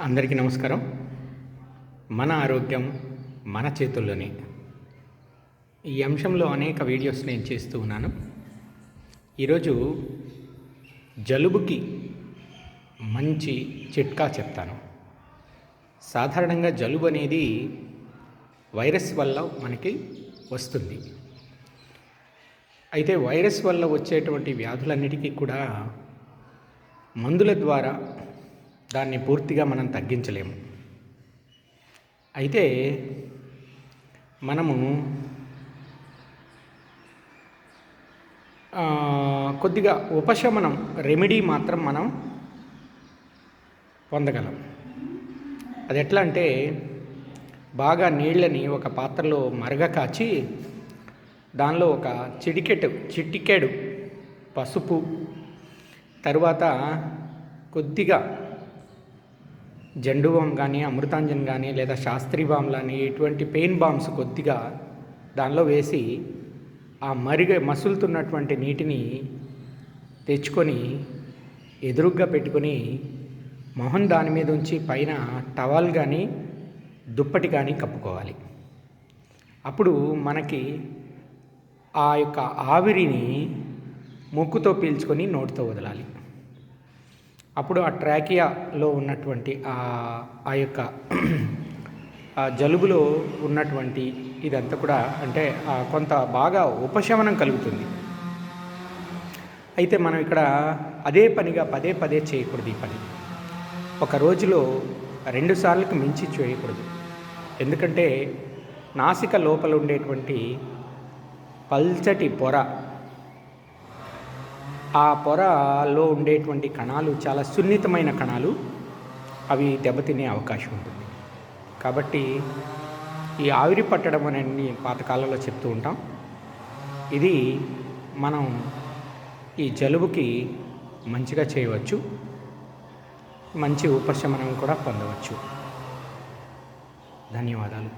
అందరికీ నమస్కారం. మన ఆరోగ్యం మన చేతుల్లోనే. ఈ అంశంలో అనేక వీడియోస్ నేను చేస్తూ ఉన్నాను. ఈరోజు జలుబుకి మంచి చిట్కా చెప్తాను. సాధారణంగా జలుబు అనేది వైరస్ వల్ల మనకి వస్తుంది. అయితే వైరస్ వల్ల వచ్చేటువంటి వ్యాధులన్నిటికీ కూడా మందుల ద్వారా దాన్ని పూర్తిగా మనం తగ్గించలేము. అయితే మనము కొద్దిగా ఉపశమనం రెమెడీ మాత్రం మనం పొందగలం. అది ఎట్లా అంటే, బాగా నీళ్ళని ఒక పాత్రలో మరగ కాచి దానిలో ఒక చిటికెడు పసుపు, తరువాత కొద్దిగా జండు బామ్ కానీ, అమృతాంజన్ కానీ, లేదా శాస్త్రీ బామ్ కానీ, ఇటువంటి పెయిన్ బామ్స్ కొద్దిగా దానిలో వేసి ఆ మసులుతున్నటువంటి నీటిని తెచ్చుకొని ఎదురుగ్గా పెట్టుకొని మొహం దాని మీద ఉంచి పైన టవల్ కానీ దుప్పటి కానీ కప్పుకోవాలి. అప్పుడు మనకి ఆ యొక్క ఆవిరిని ముక్కుతో పీల్చుకొని నోటితో వదలాలి. అప్పుడు ఆ ట్రాకియాలో ఉన్నటువంటి ఆ యొక్క జలుబులో ఉన్నటువంటి ఇదంతా కూడా అంటే కొంత బాగా ఉపశమనం కలుగుతుంది. అయితే మనం ఇక్కడ అదే పనిగా పదే చేయకూడదు. ఈ పని ఒక రోజులో 2 సార్లకు మించి చేయకూడదు. ఎందుకంటే నాసిక లోపల ఉండేటువంటి పల్చటి పొర, ఆ పొరలో ఉండేటువంటి కణాలు చాలా సున్నితమైన కణాలు, అవి దెబ్బతినే అవకాశం ఉంటుంది. కాబట్టి ఈ ఆవిరి పట్టడం అనేది పాతకాలంలో చెప్తూ ఉంటాం. ఇది మనం ఈ జలుబుకి మంచిగా చేయవచ్చు, మంచి ఉపశమనం కూడా పొందవచ్చు. ధన్యవాదాలు.